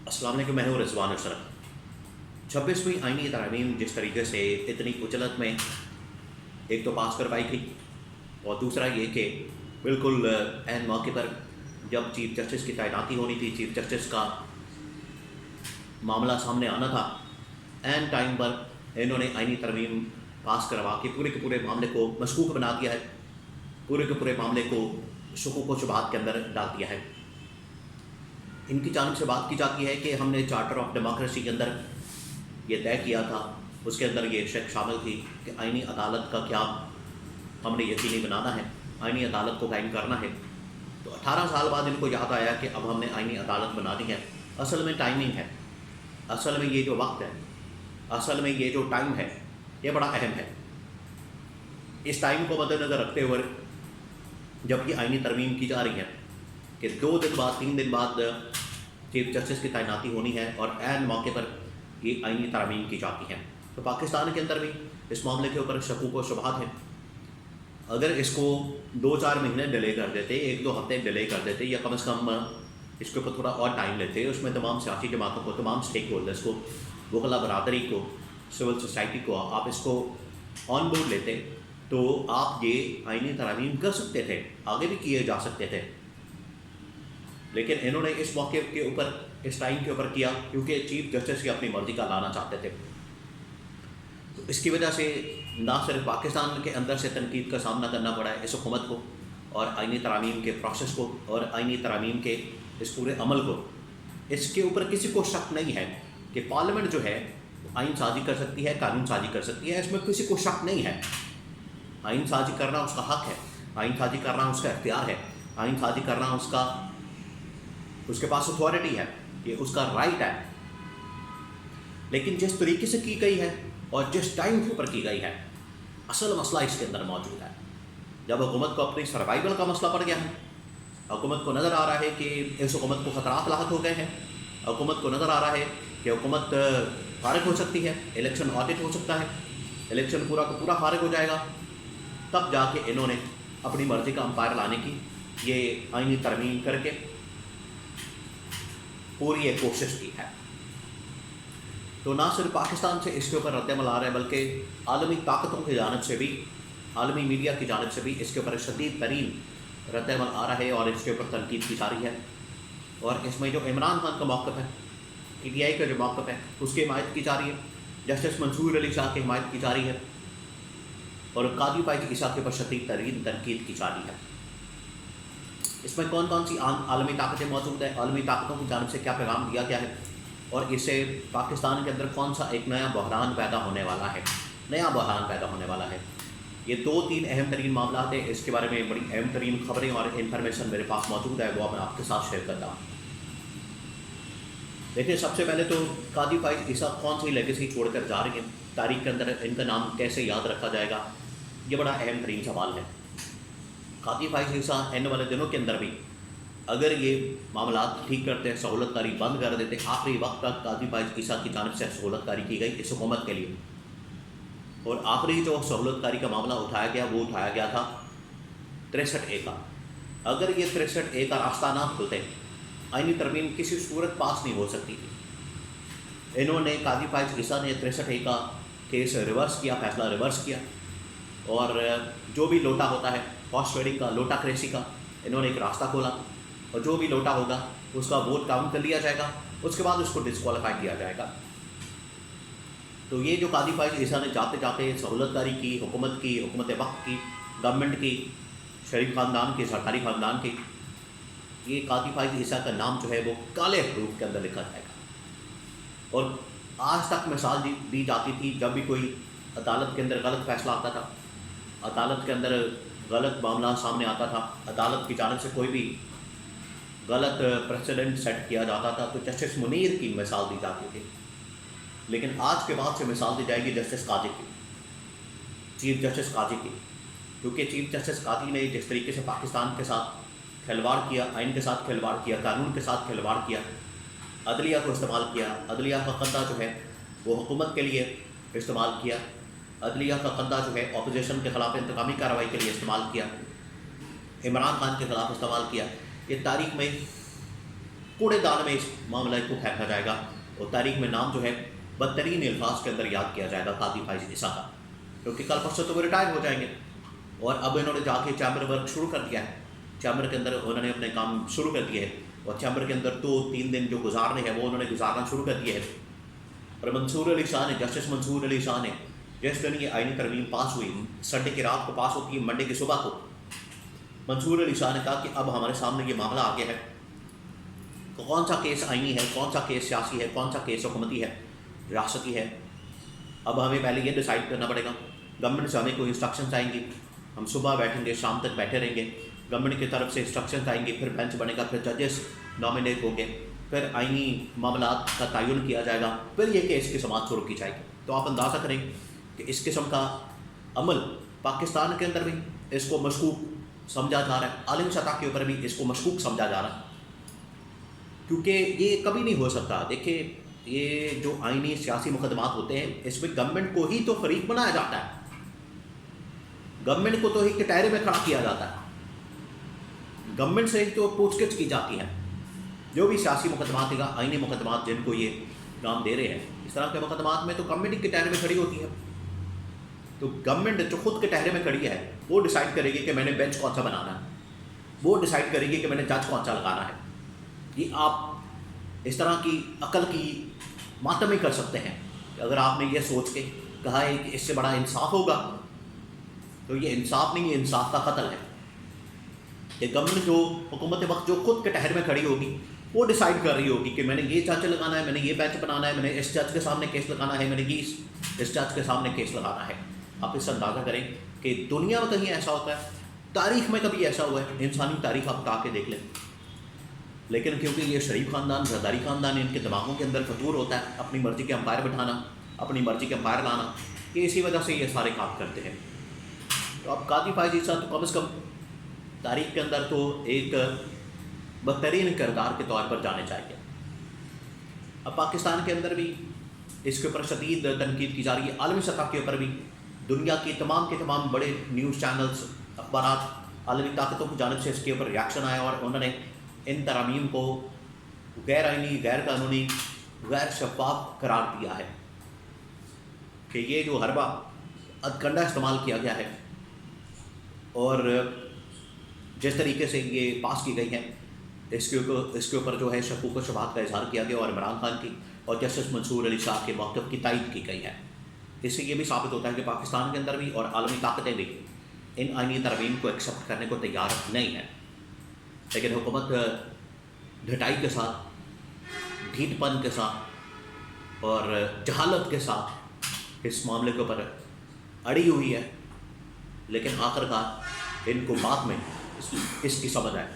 السلام علیکم، میں ہوں رضوان اشرف۔ 26ویں آئینی ترامیم جس طریقے سے اتنی اجلت میں ایک تو پاس کروائی گئی، اور دوسرا یہ کہ بالکل عین موقع پر جب چیف جسٹس کی تعیناتی ہونی تھی، چیف جسٹس کا معاملہ سامنے آنا تھا، عین ٹائم پر انہوں نے آئینی ترمیم پاس کروا کے پورے معاملے کو مشکوک بنا دیا ہے، پورے معاملے کو شکوک و شبہات کے اندر ڈال دیا ہے۔ ان کی جانب سے بات کی جاتی ہے کہ ہم نے چارٹر آف ڈیموکریسی کے اندر یہ طے کیا تھا، اس کے اندر یہ شک شامل تھی کہ آئینی عدالت کا کیا ہم نے یقینی بنانا ہے، آئینی عدالت کو قائم کرنا ہے۔ تو 18 سال بعد ان کو یاد آیا کہ اب ہم نے آئینی عدالت بنانی ہے۔ اصل میں ٹائمنگ ہے، اصل میں یہ جو وقت ہے، اصل میں یہ جو ٹائم ہے، یہ بڑا اہم ہے۔ اس ٹائم کو مد نظر رکھتے ہوئے جب یہ آئینی ترمیم کی جا رہی ہے کہ 2 دن بعد 3 دن بعد چیف جسٹس کی تعیناتی ہونی ہے اور عین موقع پر یہ آئینی ترامیم کی جاتی ہیں، تو پاکستان کے اندر بھی اس معاملے کے اوپر شکوک و شبہات ہیں۔ اگر اس کو 2-4 مہینے ڈیلے کر دیتے، 1-2 ہفتے ڈیلے کر دیتے، یا کم از کم اس کے اوپر تھوڑا اور ٹائم لیتے، اس میں تمام سیاسی جماعتوں کو، تمام اسٹیک ہولڈرس کو، وکلا برادری کو، سول سوسائٹی کو آپ اس کو آن بورڈ لیتے، تو آپ یہ آئینی ترامیم کر سکتے تھے، آگے بھی کیے جا سکتے تھے۔ لیکن انہوں نے اس موقع کے اوپر، اس ٹائم کے اوپر کیا کیونکہ چیف جسٹس کی اپنی مرضی کا لانا چاہتے تھے۔ تو اس کی وجہ سے نہ صرف پاکستان کے اندر سے تنقید کا سامنا کرنا پڑا ہے اس حکومت کو، اور آئینی ترامیم کے پروسیس کو، اور آئینی ترامیم کے اس پورے عمل کو۔ اس کے اوپر کسی کو شک نہیں ہے کہ پارلیمنٹ جو ہے آئین سازی کر سکتی ہے، قانون سازی کر سکتی ہے، اس میں کسی کو شک نہیں ہے۔ آئین سازی کرنا اس کا حق ہے، آئین سازی کرنا اس کا اختیار ہے، آئین سازی کرنا اس کے پاس اتھارٹی ہے، یہ اس کا رائٹ ہے۔ لیکن جس طریقے سے کی گئی ہے اور جس ٹائم کے اوپر کی گئی ہے، اصل مسئلہ اس کے اندر موجود ہے۔ جب حکومت کو اپنی سروائیول کا مسئلہ پڑ گیا ہے، حکومت کو نظر آ رہا ہے کہ اس حکومت کو خطرات لاحق ہو گئے ہیں، حکومت کو نظر آ رہا ہے کہ حکومت فارغ ہو سکتی ہے، الیکشن آڈٹ ہو سکتا ہے، الیکشن پورا کا پورا فارغ ہو جائے گا، تب جا کے انہوں نے اپنی مرضی کا امپائر لانے کی یہ آئینی ترمیم کر کے پوری ایک کوشش کی ہے۔ تو نہ صرف پاکستان سے اس کے اوپر رد عمل آ رہا ہے، بلکہ عالمی طاقتوں کی جانب سے بھی، عالمی میڈیا کی جانب سے بھی اس کے اوپر شدید ترین رد عمل آ رہا ہے، اور اس کے اوپر تنقید کی جا رہی ہے۔ اور اس میں جو عمران خان کا موقف ہے، پی ٹی آئی کا جو موقف ہے، اس کی حمایت کی جا رہی ہے، جسٹس منصور علی شاہ کی حمایت کی جا رہی ہے، اور قاضی فائز عیسیٰ کے اوپر شدید ترین تنقید کی جا رہی ہے۔ اس میں کون کون سی عالمی طاقتیں موجود ہیں، عالمی طاقتوں کی جانب سے کیا پیغام دیا گیا ہے، اور اس سے پاکستان کے اندر کون سا ایک نیا بحران پیدا ہونے والا ہے، نیا بحران پیدا ہونے والا ہے۔ یہ 2-3 اہم ترین معاملات ہیں، اس کے بارے میں بڑی اہم ترین خبریں اور انفارمیشن میرے پاس موجود ہے، وہ میں آپ کے ساتھ شیئر کرتا ہوں۔ دیکھیں، سب سے پہلے تو قاضی فائز عیسیٰ کون سی لیگیسی چھوڑ کر جا رہی ہیں، تاریخ کے اندر ان کا نام کیسے یاد رکھا جائے گا، یہ بڑا اہم ترین سوال ہے۔ قاضی فائز عیسیٰ آنے والے دنوں کے اندر بھی اگر یہ معاملات ٹھیک کرتے ہیں، سہولت کاری بند کر دیتے، آخری وقت تک قاضی فائز عیسیٰ کی جانب سے سہولت کاری کی گئی اس حکومت کے لیے، اور آخری جو سہولت کاری کا معاملہ اٹھایا گیا وہ اٹھایا گیا تھا 63A کا۔ اگر یہ 63A کا راستہ نہ کھلتے، آئینی ترمیم کسی صورت پاس نہیں ہو سکتی تھی۔ انہوں نے، قاضی فائز عیسیٰ نے 63A کا کیس ریورس کیا، فیصلہ ریورس کیا، اور جو بھی لوٹا ہوتا ہے، ہارس ٹریڈنگ کا، لوٹا کریسی کا، انہوں نے ایک راستہ کھولا، اور جو بھی لوٹا ہوگا اس کا ووٹ کاؤنٹ کر لیا جائے گا، اس کے بعد اس کو ڈسکوالیفائی کیا جائے گا۔ تو یہ جو قاضی فائز عیسیٰ نے جاتے جاتے سہولت کاری کی، حکومت وقت کی، گورنمنٹ کی، شریف خاندان کی، سرکاری خاندان کی، یہ قاضی فائز عیسیٰ کا نام جو ہے وہ کالے حروف کے اندر لکھا جائے گا۔ اور آج تک مثال دی جاتی تھی، جب بھی کوئی عدالت کے اندر غلط فیصلہ آتا تھا، عدالت کے اندر غلط معاملہ سامنے آتا تھا، عدالت کی جانب سے کوئی بھی غلط پریسیڈنٹ سیٹ کیا جاتا تھا، تو جسٹس منیر کی مثال دی جاتی تھی۔ لیکن آج کے بعد سے مثال دی جائے گی جسٹس قاضی کی، چیف جسٹس قاضی کی، کیونکہ چیف جسٹس قاضی نے جس طریقے سے پاکستان کے ساتھ کھلواڑ کیا، آئین کے ساتھ کھلواڑ کیا، قانون کے ساتھ کھلواڑ کیا، عدلیہ کو استعمال کیا، عدلیہ کا قندہ جو ہے وہ حکومت کے لیے استعمال کیا، عدلیہ کا قندہ جو ہے اپوزیشن کے خلاف انتقامی کارروائی کے لیے استعمال کیا، عمران خان کے خلاف استعمال کیا، یہ تاریخ میں کوڑے دان میں اس معاملے کو پھینکا جائے گا اور تاریخ میں نام جو ہے بدترین الفاظ کے اندر یاد کیا جائے گا قاضی فائز عیسیٰ کا، کیونکہ کل پرسوں تو وہ ریٹائر ہو جائیں گے اور اب انہوں نے جا کے چیمبر ورک شروع کر دیا ہے، چیمبر کے اندر انہوں نے اپنے کام شروع کر دیے ہے اور چیمبر کے اندر 2-3 دن جو گزارنے ہیں وہ انہوں نے گزارنا شروع کر دیے ہے۔ اور منصور علی شاہ نے، جسٹس منصور علی شاہ نے جس دن یہ آئینی ترمیم پاس ہوئی، سنڈے کی رات کو پاس ہوتی ہے، منڈے کی صبح کو، منصور علی شاہ نے کہا کہ اب ہمارے سامنے یہ معاملہ آ گیا ہے کہ کون سا کیس آئینی ہے، کون سا کیس سیاسی ہے، کون سا کیس حکومتی ہے، ریاستی ہے۔ اب ہمیں پہلے یہ ڈیسائیڈ کرنا پڑے گا، گورنمنٹ سے ہمیں کوئی انسٹرکشنز آئیں گی، ہم صبح بیٹھیں گے، شام تک بیٹھے رہیں گے، گورنمنٹ کی طرف سے انسٹرکشنز آئیں گی، پھر بینچ بنے گا، پھر ججز نامینیٹ ہوں گے، پھر آئینی معاملات کا تعین کیا جائے گا، پھر یہ کیس کی سماعت شروع کی جائے گی۔ تو آپ اندازہ کریں کہ اس قسم کا عمل پاکستان کے اندر بھی اس کو مشکوک سمجھا جا رہا ہے، عالمی سطح کے اوپر بھی اس کو مشکوک سمجھا جا رہا ہے، کیونکہ یہ کبھی نہیں ہو سکتا۔ دیکھیں یہ جو آئینی سیاسی مقدمات ہوتے ہیں اس میں گورنمنٹ کو ہی تو فریق بنایا جاتا ہے، گورنمنٹ کو تو ہی کٹہرے میں کھڑا کیا جاتا ہے، گورنمنٹ سے ہی تو پوچھ گچھ کی جاتی ہے۔ جو بھی سیاسی مقدمات یا آئینی مقدمات جن کو یہ نام دے رہے ہیں، اس طرح کے مقدمات میں تو گورنمنٹ ہی کٹہرے میں کھڑی ہوتی ہے، تو گورنمنٹ جو خود کٹہرے میں کھڑی ہے وہ ڈیسائیڈ کرے گی کہ میں نے بینچ کون سا بنانا ہے، وہ ڈیسائیڈ کرے گی کہ میں نے جج کون سا لگانا ہے۔ یہ آپ اس طرح کی عقل کی ماتم ہی کر سکتے ہیں کہ اگر آپ نے یہ سوچ کے کہا ہے کہ اس سے بڑا انصاف ہوگا، تو یہ انصاف نہیں، یہ انصاف کا قتل ہے۔ کہ گورنمنٹ جو حکومت وقت جو خود کٹہر میں کھڑی ہوگی وہ ڈیسائیڈ کر رہی ہوگی کہ میں نے یہ جج لگانا ہے، میں نے یہ بینچ بنانا ہے، میں نے اس جج کے سامنے کیس لگانا ہے، میں نے یہ اس جج کے سامنے کیس لگانا ہے۔ آپ اس سے اندازہ کریں کہ دنیا میں کہیں ایسا ہوتا ہے، تاریخ میں کبھی ایسا ہوا ہے، انسانی تاریخ آپ اٹھا کے دیکھ لیں۔ لیکن کیونکہ یہ شریف خاندان، زرداری خاندان، ان کے دماغوں کے اندر فطور ہوتا ہے اپنی مرضی کے امپائر بٹھانا، اپنی مرضی کے امپائر لانا، کہ اسی وجہ سے یہ سارے کام کرتے ہیں۔ تو اب قاضی فائز عیسیٰ تو کم از کم تاریخ کے اندر تو ایک بدترین کردار کے طور پر جانے چاہیے۔ اب پاکستان کے اندر بھی اس کے اوپر شدید تنقید کی جا رہی ہے، عالمی سطح کے اوپر بھی دنیا کی تمام کے تمام بڑے نیوز چینلز، اخبارات، عالمی طاقتوں کی جانب سے اس کے اوپر ریاکشن آیا اور انہوں نے ان ترامیم کو غیر آئینی، غیر قانونی، غیر شفاف قرار دیا ہے کہ یہ جو حربہ ادکنڈا استعمال کیا گیا ہے اور جس طریقے سے یہ پاس کی گئی ہیں اس کے اوپر جو ہے شکوک و شبہات کا اظہار کیا گیا اور عمران خان کی اور جسٹس منصور علی شاہ کے موقف کی تائید کی گئی ہے۔ اس سے یہ بھی ثابت ہوتا ہے کہ پاکستان کے اندر بھی اور عالمی طاقتیں بھی ان آئینی ترامیم کو ایکسیپٹ کرنے کو تیار نہیں ہیں، لیکن حکومت ڈھٹائی کے ساتھ، ڈھیٹ پن کے ساتھ اور جہالت کے ساتھ اس معاملے کے اوپر اڑی ہوئی ہے، لیکن آخر کار ان کو بعد میں اس کی سمجھ آئے۔